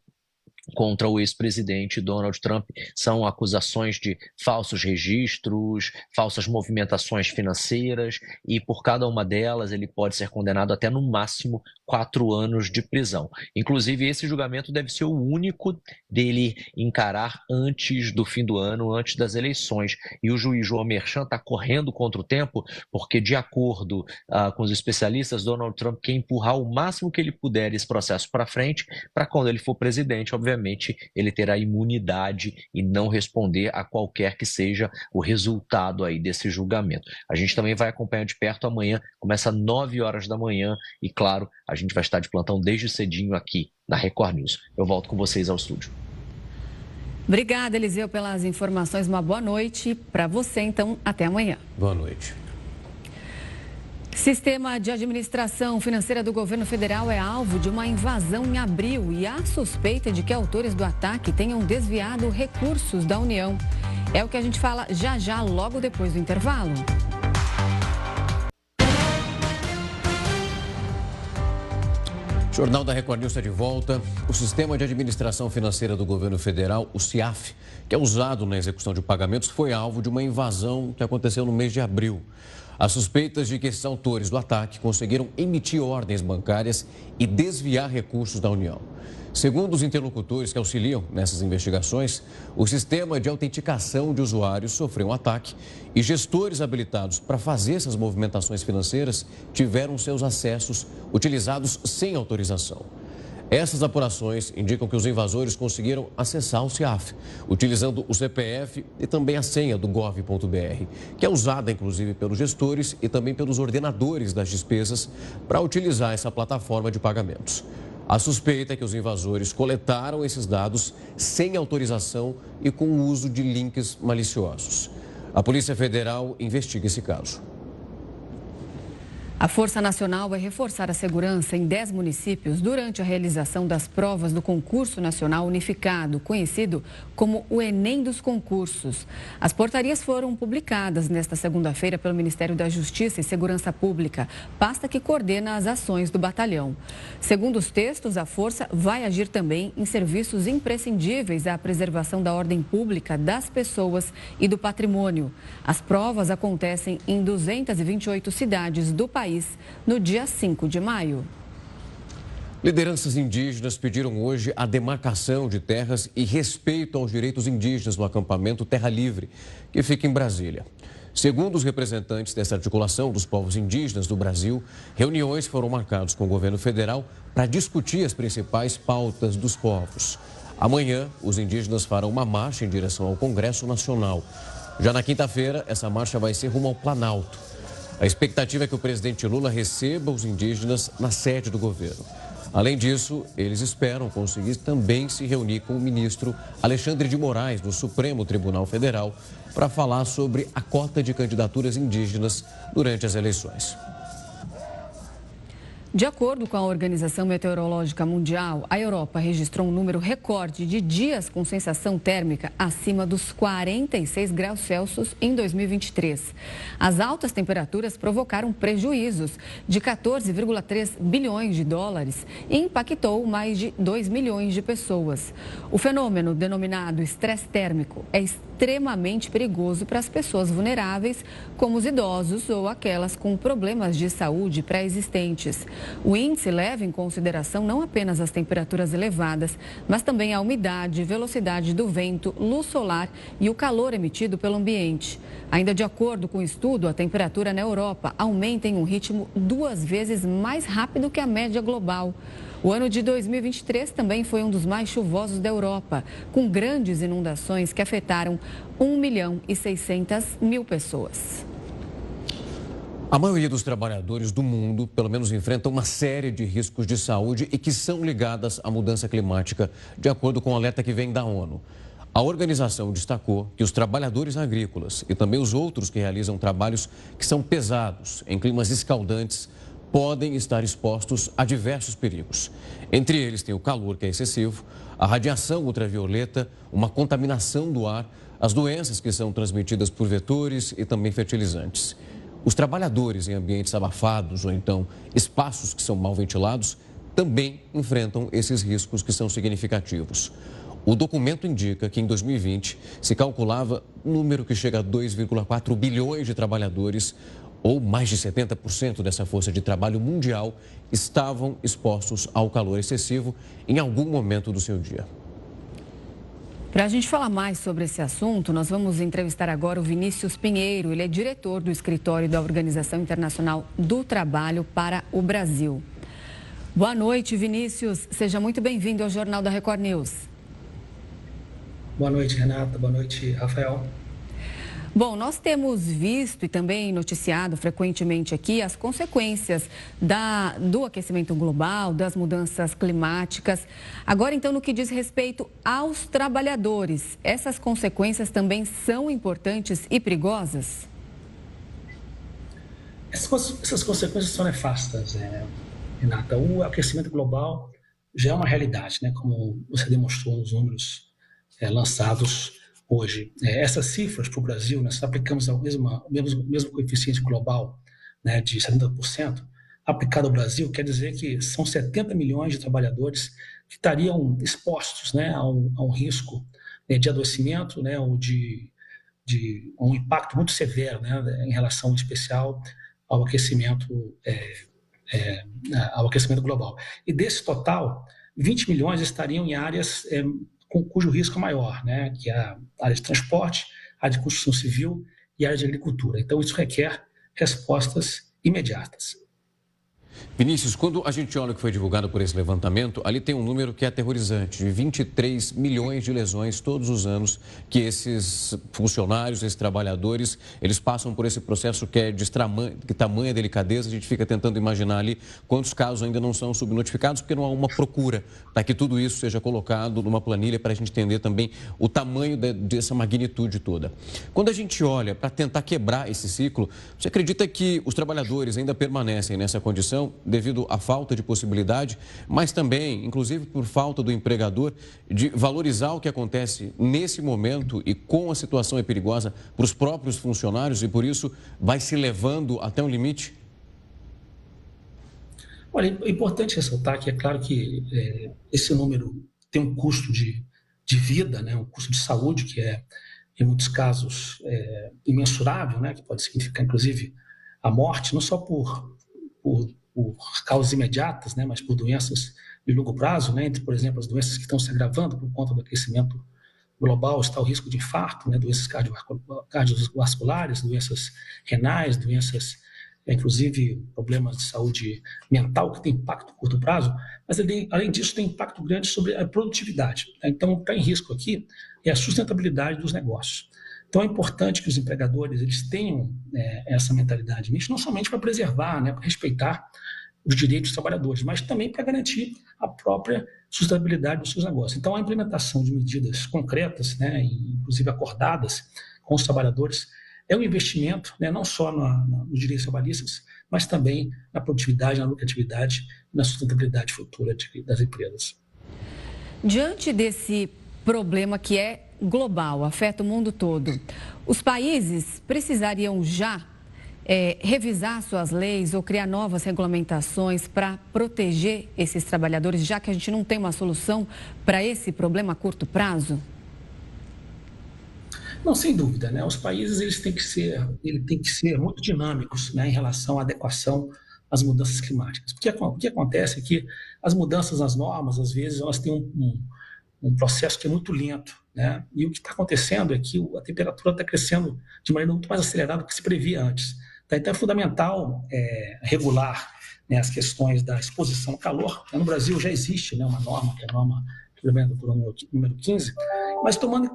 contra o ex-presidente Donald Trump. São acusações de falsos registros, falsas movimentações financeiras e por cada uma delas ele pode ser condenado até no máximo 4 anos de prisão. Inclusive, esse julgamento deve ser o único dele encarar antes do fim do ano, antes das eleições. E o juiz João Merchan está correndo contra o tempo porque, de acordo com os especialistas, Donald Trump quer empurrar o máximo que ele puder esse processo para frente, para quando ele for presidente, obviamente, ele terá imunidade e não responder a qualquer que seja o resultado aí desse julgamento. A gente também vai acompanhar de perto amanhã, começa às 9 horas da manhã e, claro, a gente vai estar de plantão desde cedinho aqui na Record News. Eu volto com vocês ao estúdio. Obrigada, Eliseu, pelas informações. Uma boa noite para você, então, até amanhã. Boa noite. Sistema de administração financeira do governo federal é alvo de uma invasão em abril e há suspeita de que autores do ataque tenham desviado recursos da União. É o que a gente fala já, logo depois do intervalo. O Jornal da Record News está de volta. O Sistema de Administração Financeira do Governo Federal, o CIAF, que é usado na execução de pagamentos, foi alvo de uma invasão que aconteceu no mês de abril. As suspeitas de que esses autores do ataque conseguiram emitir ordens bancárias e desviar recursos da União. Segundo os interlocutores que auxiliam nessas investigações, o sistema de autenticação de usuários sofreu um ataque e gestores habilitados para fazer essas movimentações financeiras tiveram seus acessos utilizados sem autorização. Essas apurações indicam que os invasores conseguiram acessar o CIAF, utilizando o CPF e também a senha do gov.br, que é usada inclusive pelos gestores e também pelos ordenadores das despesas para utilizar essa plataforma de pagamentos. A suspeita é que os invasores coletaram esses dados sem autorização e com o uso de links maliciosos. A Polícia Federal investiga esse caso. A Força Nacional vai reforçar a segurança em 10 municípios durante a realização das provas do Concurso Nacional Unificado, conhecido como o Enem dos Concursos. As portarias foram publicadas nesta segunda-feira pelo Ministério da Justiça e Segurança Pública, pasta que coordena as ações do batalhão. Segundo os textos, a Força vai agir também em serviços imprescindíveis à preservação da ordem pública, das pessoas e do patrimônio. As provas acontecem em 228 cidades do país no dia 5 de maio. Lideranças indígenas pediram hoje a demarcação de terras e respeito aos direitos indígenas no acampamento Terra Livre, que fica em Brasília. Segundo os representantes dessa articulação dos povos indígenas do Brasil, reuniões foram marcadas com o governo federal para discutir as principais pautas dos povos. Amanhã, os indígenas farão uma marcha em direção ao Congresso Nacional. Já na quinta-feira, essa marcha vai ser rumo ao Planalto. A expectativa é que o presidente Lula receba os indígenas na sede do governo. Além disso, eles esperam conseguir também se reunir com o ministro Alexandre de Moraes, do Supremo Tribunal Federal, para falar sobre a cota de candidaturas indígenas durante as eleições. De acordo com a Organização Meteorológica Mundial, a Europa registrou um número recorde de dias com sensação térmica acima dos 46 graus Celsius em 2023. As altas temperaturas provocaram prejuízos de 14,3 bilhões de dólares e impactou mais de 2 milhões de pessoas. O fenômeno, denominado estresse térmico, é extremamente perigoso para as pessoas vulneráveis, como os idosos ou aquelas com problemas de saúde pré-existentes. O índice leva em consideração não apenas as temperaturas elevadas, mas também a umidade, velocidade do vento, luz solar e o calor emitido pelo ambiente. Ainda de acordo com o estudo, a temperatura na Europa aumenta em um ritmo 2 vezes mais rápido que a média global. O ano de 2023 também foi um dos mais chuvosos da Europa, com grandes inundações que afetaram 1.600.000 pessoas. A maioria dos trabalhadores do mundo, pelo menos, enfrentam uma série de riscos de saúde e que são ligadas à mudança climática, de acordo com o alerta que vem da ONU. A organização destacou que os trabalhadores agrícolas e também os outros que realizam trabalhos que são pesados em climas escaldantes podem estar expostos a diversos perigos. Entre eles tem o calor, que é excessivo, a radiação ultravioleta, uma contaminação do ar, as doenças que são transmitidas por vetores e também fertilizantes. Os trabalhadores em ambientes abafados ou então espaços que são mal ventilados também enfrentam esses riscos que são significativos. O documento indica que em 2020 se calculava um número que chega a 2,4 bilhões de trabalhadores, ou mais de 70% dessa força de trabalho mundial, estavam expostos ao calor excessivo em algum momento do seu dia. Para a gente falar mais sobre esse assunto, nós vamos entrevistar agora o Vinícius Pinheiro. Ele é diretor do escritório da Organização Internacional do Trabalho para o Brasil. Boa noite, Vinícius. Seja muito bem-vindo ao Jornal da Record News. Boa noite, Renata. Boa noite, Rafael. Bom, nós temos visto e também noticiado frequentemente aqui as consequências do aquecimento global, das mudanças climáticas. Agora, então, no que diz respeito aos trabalhadores, essas consequências também são importantes e perigosas? Essas consequências são nefastas, Renata. O aquecimento global já é uma realidade, né? Como você demonstrou nos números lançados hoje. Essas cifras para o Brasil, nós aplicamos o mesmo coeficiente global, né, de 70%, aplicado ao Brasil, quer dizer que são 70 milhões de trabalhadores que estariam expostos, né, a um risco, né, de adoecimento, né, ou de um impacto muito severo, né, em relação, em especial, ao aquecimento global. E desse total, 20 milhões estariam em áreas cujo risco é maior, né, que é a área de transporte, a área de construção civil e a área de agricultura. Então, isso requer respostas imediatas. Vinícius, quando a gente olha o que foi divulgado por esse levantamento, ali tem um número que é aterrorizante, de 23 milhões de lesões todos os anos que esses funcionários, esses trabalhadores, eles passam por esse processo que é de tamanha delicadeza. A gente fica tentando imaginar ali quantos casos ainda não são subnotificados, porque não há uma procura para que tudo isso seja colocado numa planilha para a gente entender também o tamanho dessa magnitude toda. Quando a gente olha para tentar quebrar esse ciclo, você acredita que os trabalhadores ainda permanecem nessa condição devido à falta de possibilidade, mas também, inclusive, por falta do empregador, de valorizar o que acontece nesse momento e com a situação é perigosa para os próprios funcionários e, por isso, vai se levando até um limite? Olha, é importante ressaltar que é claro que esse número tem um custo de vida, né, um custo de saúde que é, em muitos casos, imensurável, né, que pode significar, inclusive, a morte, não só por causas imediatas, né, mas por doenças de longo prazo, né, entre, por exemplo, as doenças que estão se agravando por conta do aquecimento global, está o risco de infarto, né, doenças cardiovasculares, doenças renais, doenças, inclusive problemas de saúde mental, que tem impacto a curto prazo, mas além disso tem impacto grande sobre a produtividade. Então, o que está em risco aqui é a sustentabilidade dos negócios. Então, é importante que os empregadores eles tenham essa mentalidade, não somente para preservar, né, para respeitar os direitos dos trabalhadores, mas também para garantir a própria sustentabilidade dos seus negócios. Então, a implementação de medidas concretas, né, inclusive acordadas com os trabalhadores, é um investimento, né, não só nos direitos trabalhistas, mas também na produtividade, na lucratividade e na sustentabilidade futura das empresas. Diante desse problema que é global, afeta o mundo todo, os países precisariam já revisar suas leis ou criar novas regulamentações para proteger esses trabalhadores, já que a gente não tem uma solução para esse problema a curto prazo? Não, sem dúvida, né? Os países eles têm que ser muito dinâmicos, né, em relação à adequação às mudanças climáticas. Porque o que acontece é que as mudanças nas normas, às vezes, elas têm um processo que é muito lento, né? E o que está acontecendo é que a temperatura está crescendo de maneira muito mais acelerada do que se previa antes. Tá? Então é fundamental regular, né, as questões da exposição ao calor. No Brasil já existe, né, uma norma, que é a norma suplementar número 15, mas tomando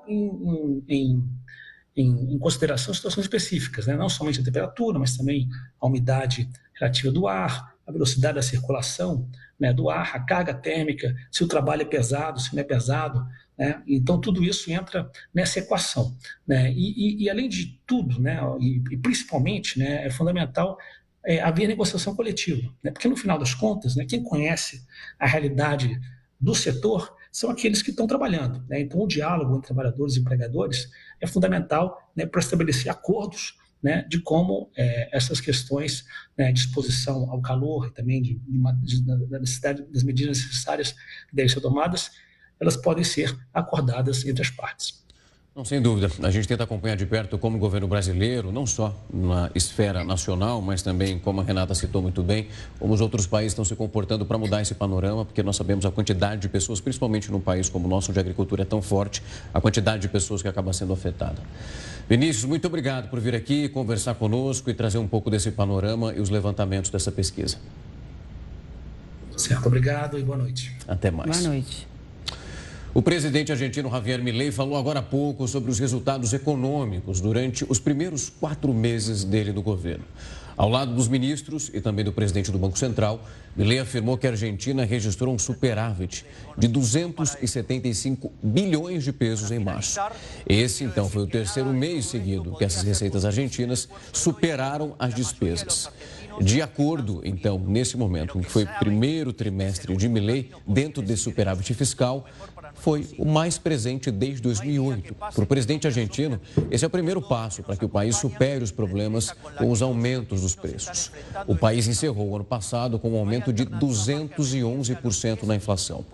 em consideração situações específicas, né? Não somente a temperatura, mas também a umidade relativa do ar, a velocidade da circulação, né, do ar, a carga térmica, se o trabalho é pesado, se não é pesado, né? Então tudo isso entra nessa equação, né? E além de tudo, né, e principalmente, né, é fundamental haver negociação coletiva, né? Porque no final das contas, né, quem conhece a realidade do setor são aqueles que estão trabalhando, né? Então o diálogo entre trabalhadores e empregadores é fundamental, né, para estabelecer acordos, né, de como essas questões, né, de exposição ao calor e também da necessidade das medidas necessárias que devem ser tomadas, elas podem ser acordadas entre as partes. Não, sem dúvida. A gente tenta acompanhar de perto como o governo brasileiro, não só na esfera nacional, mas também, como a Renata citou muito bem, como os outros países estão se comportando para mudar esse panorama, porque nós sabemos a quantidade de pessoas, principalmente num país como o nosso, onde a agricultura é tão forte, a quantidade de pessoas que acaba sendo afetada. Vinícius, muito obrigado por vir aqui conversar conosco e trazer um pouco desse panorama e os levantamentos dessa pesquisa. Certo, obrigado e boa noite. Até mais. Boa noite. O presidente argentino Javier Milei falou agora há pouco sobre os resultados econômicos durante os primeiros 4 meses dele no governo. Ao lado dos ministros e também do presidente do Banco Central, Milei afirmou que a Argentina registrou um superávit de 275 bilhões de pesos em março. Esse, então, foi o terceiro mês seguido que essas receitas argentinas superaram as despesas. De acordo, então, nesse momento, em que foi o primeiro trimestre de Milei, dentro desse superávit fiscal, foi o mais presente desde 2008. Para o presidente argentino, esse é o primeiro passo para que o país supere os problemas com os aumentos dos preços. O país encerrou o ano passado com um aumento de 211% na inflação.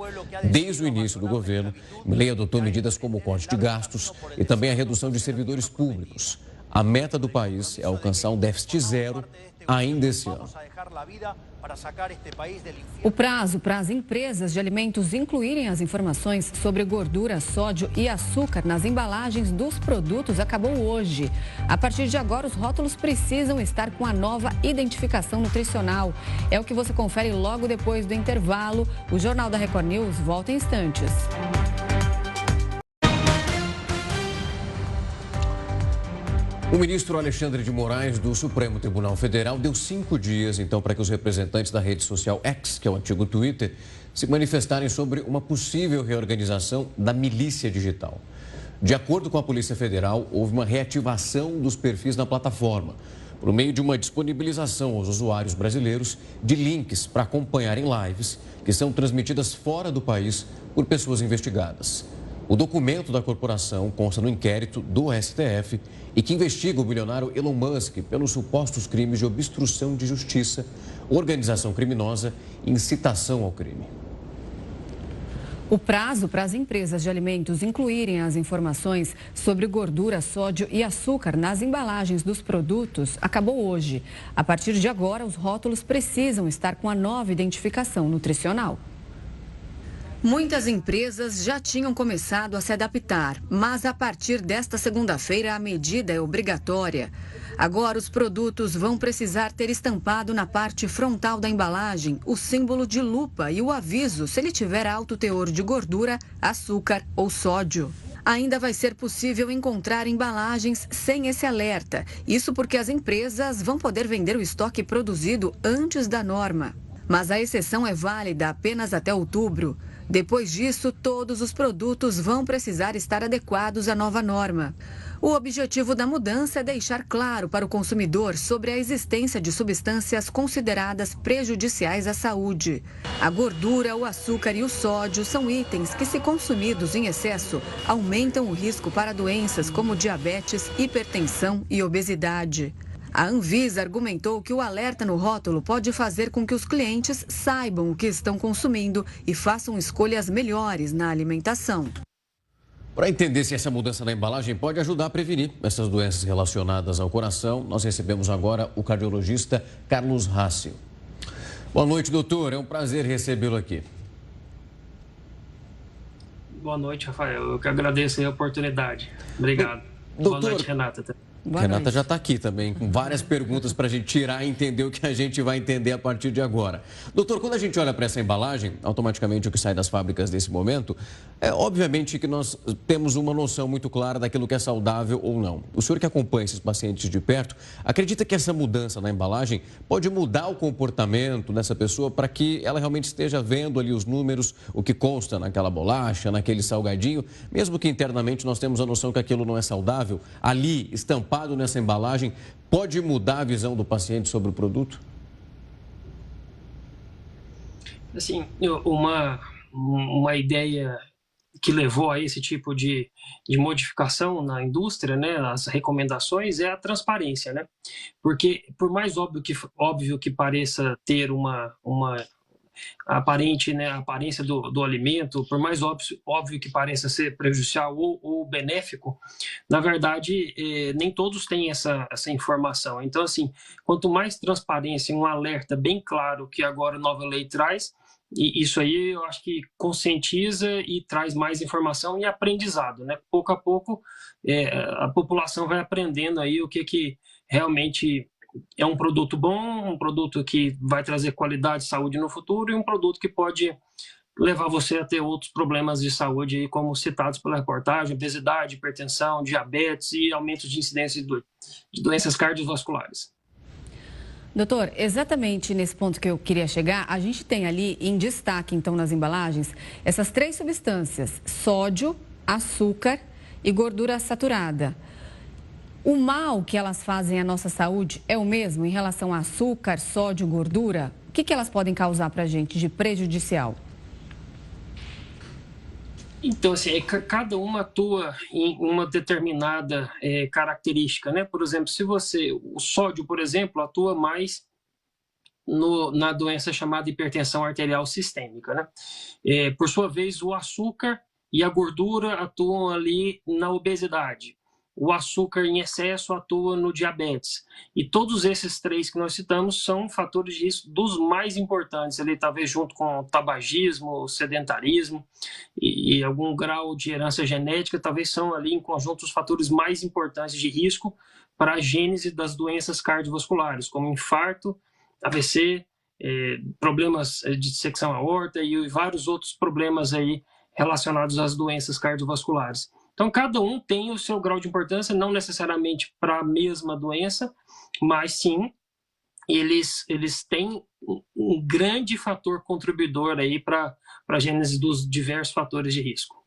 Desde o início do governo, Milei adotou medidas como o corte de gastos e também a redução de servidores públicos. A meta do país é alcançar um déficit zero ainda esse ano. O prazo para as empresas de alimentos incluírem as informações sobre gordura, sódio e açúcar nas embalagens dos produtos acabou hoje. A partir de agora, os rótulos precisam estar com a nova identificação nutricional. É o que você confere logo depois do intervalo. O Jornal da Record News volta em instantes. O ministro Alexandre de Moraes, do Supremo Tribunal Federal, deu 5 dias, então, para que os representantes da rede social X, que é o antigo Twitter, se manifestarem sobre uma possível reorganização da milícia digital. De acordo com a Polícia Federal, houve uma reativação dos perfis na plataforma, por meio de uma disponibilização aos usuários brasileiros de links para acompanharem lives que são transmitidas fora do país por pessoas investigadas. O documento da corporação consta no inquérito do STF e que investiga o bilionário Elon Musk pelos supostos crimes de obstrução de justiça, organização criminosa e incitação ao crime. O prazo para as empresas de alimentos incluírem as informações sobre gordura, sódio e açúcar nas embalagens dos produtos acabou hoje. A partir de agora, os rótulos precisam estar com a nova identificação nutricional. Muitas empresas já tinham começado a se adaptar, mas a partir desta segunda-feira a medida é obrigatória. Agora os produtos vão precisar ter estampado na parte frontal da embalagem o símbolo de lupa e o aviso se ele tiver alto teor de gordura, açúcar ou sódio. Ainda vai ser possível encontrar embalagens sem esse alerta. Isso porque as empresas vão poder vender o estoque produzido antes da norma. Mas a exceção é válida apenas até outubro. Depois disso, todos os produtos vão precisar estar adequados à nova norma. O objetivo da mudança é deixar claro para o consumidor sobre a existência de substâncias consideradas prejudiciais à saúde. A gordura, o açúcar e o sódio são itens que, se consumidos em excesso, aumentam o risco para doenças como diabetes, hipertensão e obesidade. A Anvisa argumentou que o alerta no rótulo pode fazer com que os clientes saibam o que estão consumindo e façam escolhas melhores na alimentação. Para entender se essa mudança na embalagem pode ajudar a prevenir essas doenças relacionadas ao coração, nós recebemos agora o cardiologista Carlos Rácio. Boa noite, doutor. É um prazer recebê-lo aqui. Boa noite, Rafael. Eu que agradeço a oportunidade. Obrigado. Doutor... Boa noite, Renata. Renata já está aqui também, com várias perguntas para a gente tirar e entender o que a gente vai entender a partir de agora. Doutor, quando a gente olha para essa embalagem, automaticamente o que sai das fábricas nesse momento, é obviamente que nós temos uma noção muito clara daquilo que é saudável ou não. O senhor que acompanha esses pacientes de perto, acredita que essa mudança na embalagem pode mudar o comportamento dessa pessoa para que ela realmente esteja vendo ali os números, o que consta naquela bolacha, naquele salgadinho, mesmo que internamente nós temos a noção que aquilo não é saudável, ali, estampado nessa embalagem, pode mudar a visão do paciente sobre o produto? Assim, uma ideia que levou a esse tipo de modificação na indústria, né, as recomendações, é a transparência, né? Porque, por mais óbvio que pareça ter uma aparente, né, a aparência do alimento, por mais óbvio que pareça ser prejudicial ou benéfico, na verdade, nem todos têm essa informação. Então, assim, quanto mais transparência e um alerta bem claro que agora a nova lei traz, e isso aí eu acho que conscientiza e traz mais informação e aprendizado, né? Pouco a pouco, a população vai aprendendo aí o que realmente é um produto bom, um produto que vai trazer qualidade e saúde no futuro e um produto que pode levar você a ter outros problemas de saúde, aí, como citados pela reportagem, obesidade, hipertensão, diabetes e aumento de incidência de doenças cardiovasculares. Doutor, exatamente nesse ponto que eu queria chegar, a gente tem ali em destaque, então, nas embalagens, essas 3 substâncias: sódio, açúcar e gordura saturada. O mal que elas fazem à nossa saúde é o mesmo em relação a açúcar, sódio, gordura? O que elas podem causar para a gente de prejudicial? Então, assim, cada uma atua em uma determinada característica, né? Por exemplo, o sódio, por exemplo, atua mais na doença chamada hipertensão arterial sistêmica, né? Por sua vez, o açúcar e a gordura atuam ali na obesidade. O açúcar em excesso atua no diabetes. E todos esses 3 que nós citamos são fatores de risco dos mais importantes, ali, talvez junto com o tabagismo, o sedentarismo e algum grau de herança genética, talvez são ali em conjunto os fatores mais importantes de risco para a gênese das doenças cardiovasculares, como infarto, AVC, problemas de dissecção aorta e vários outros problemas aí relacionados às doenças cardiovasculares. Então, cada um tem o seu grau de importância, não necessariamente para a mesma doença, mas sim, eles têm um grande fator contribuidor aí para a gênese dos diversos fatores de risco.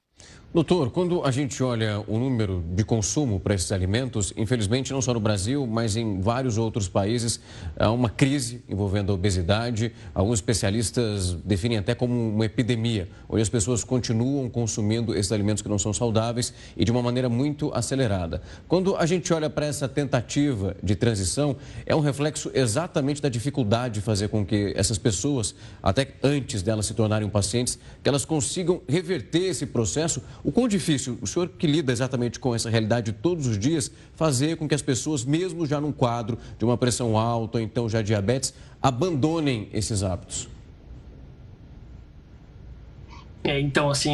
Doutor, quando a gente olha o número de consumo para esses alimentos, infelizmente não só no Brasil, mas em vários outros países, há uma crise envolvendo a obesidade. Alguns especialistas definem até como uma epidemia, onde as pessoas continuam consumindo esses alimentos que não são saudáveis e de uma maneira muito acelerada. Quando a gente olha para essa tentativa de transição, é um reflexo exatamente da dificuldade de fazer com que essas pessoas, até antes delas se tornarem pacientes, que elas consigam reverter esse processo. O quão difícil, o senhor que lida exatamente com essa realidade todos os dias, fazer com que as pessoas, mesmo já num quadro de uma pressão alta ou então já diabetes, abandonem esses hábitos? Então, assim,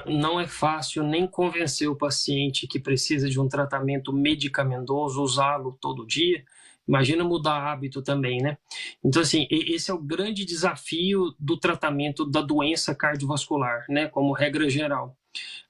não é fácil nem convencer o paciente que precisa de um tratamento medicamentoso, usá-lo todo dia. Imagina mudar hábito também, né? Então, assim, esse é o grande desafio do tratamento da doença cardiovascular, né? Como regra geral.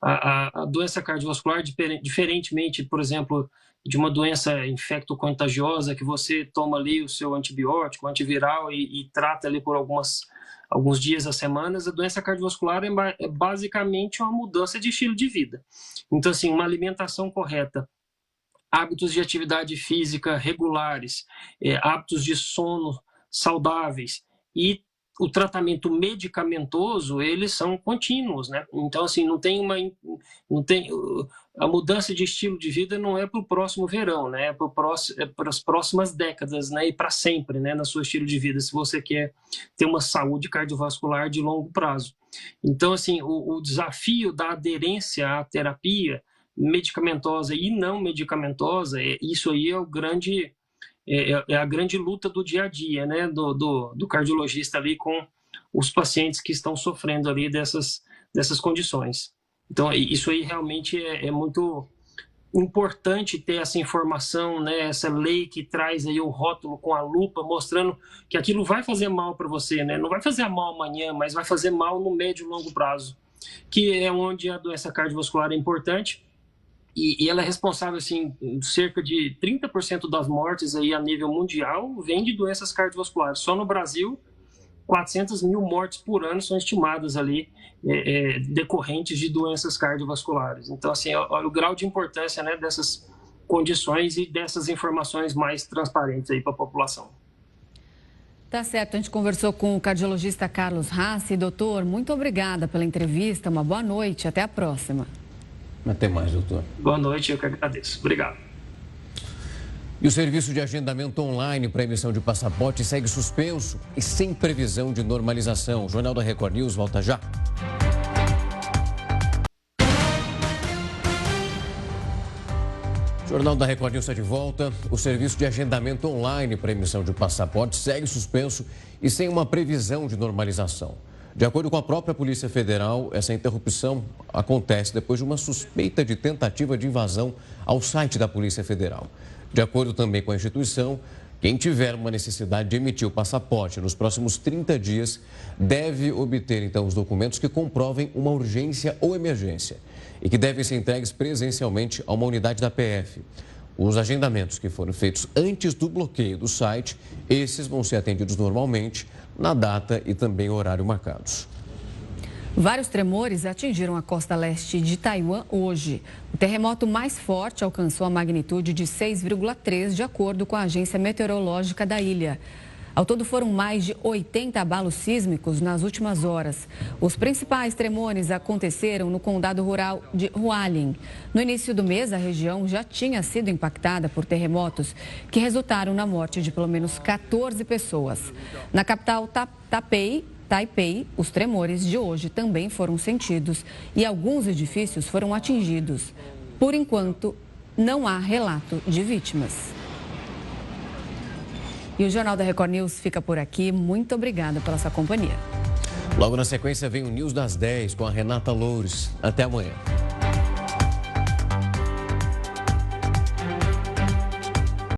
A doença cardiovascular, diferentemente, por exemplo, de uma doença infecto-contagiosa, que você toma ali o seu antibiótico, antiviral e trata ali por alguns dias a semanas, a doença cardiovascular é basicamente uma mudança de estilo de vida. Então, assim, uma alimentação correta hábitos de atividade física regulares, hábitos de sono saudáveis e o tratamento medicamentoso, eles são contínuos, né? Então, assim, a mudança de estilo de vida não é para o próximo verão, né? É para as próximas décadas, né? E para sempre, né? No seu estilo de vida, se você quer ter uma saúde cardiovascular de longo prazo. Então, assim, o desafio da aderência à terapia medicamentosa e não medicamentosa, isso aí é o grande... É a grande luta do dia a dia, né, do cardiologista ali com os pacientes que estão sofrendo ali dessas condições. Então, isso aí realmente é muito importante ter essa informação, né, essa lei que traz aí o rótulo com a lupa, mostrando que aquilo vai fazer mal para você, né, não vai fazer mal amanhã, mas vai fazer mal no médio e longo prazo, que é onde a doença cardiovascular é importante. E ela é responsável, assim, cerca de 30% das mortes aí a nível mundial vem de doenças cardiovasculares. Só no Brasil, 400 mil mortes por ano são estimadas ali decorrentes de doenças cardiovasculares. Então, assim, olha o grau de importância, né, dessas condições e dessas informações mais transparentes aí para a população. Tá certo, a gente conversou com o cardiologista Carlos Rassi. Doutor, muito obrigada pela entrevista, uma boa noite, até a próxima. Até mais, doutor. Boa noite, eu que agradeço. Obrigado. E o serviço de agendamento online para emissão de passaporte segue suspenso e sem previsão de normalização. O Jornal da Record News volta já. O Jornal da Record News está de volta. O serviço de agendamento online para emissão de passaporte segue suspenso e sem uma previsão de normalização. De acordo com a própria Polícia Federal, essa interrupção acontece depois de uma suspeita de tentativa de invasão ao site da Polícia Federal. De acordo também com a instituição, quem tiver uma necessidade de emitir o passaporte nos próximos 30 dias deve obter, então, os documentos que comprovem uma urgência ou emergência e que devem ser entregues presencialmente a uma unidade da PF. Os agendamentos que foram feitos antes do bloqueio do site, esses vão ser atendidos normalmente na data e também horário marcados. Vários tremores atingiram a costa leste de Taiwan hoje. O terremoto mais forte alcançou a magnitude de 6,3, de acordo com a agência meteorológica da ilha. Ao todo foram mais de 80 abalos sísmicos nas últimas horas. Os principais tremores aconteceram no condado rural de Hualien. No início do mês, a região já tinha sido impactada por terremotos que resultaram na morte de pelo menos 14 pessoas. Na capital Taipei, os tremores de hoje também foram sentidos e alguns edifícios foram atingidos. Por enquanto, não há relato de vítimas. E o Jornal da Record News fica por aqui. Muito obrigada pela sua companhia. Logo na sequência vem o News das 10 com a Renata Loures. Até amanhã.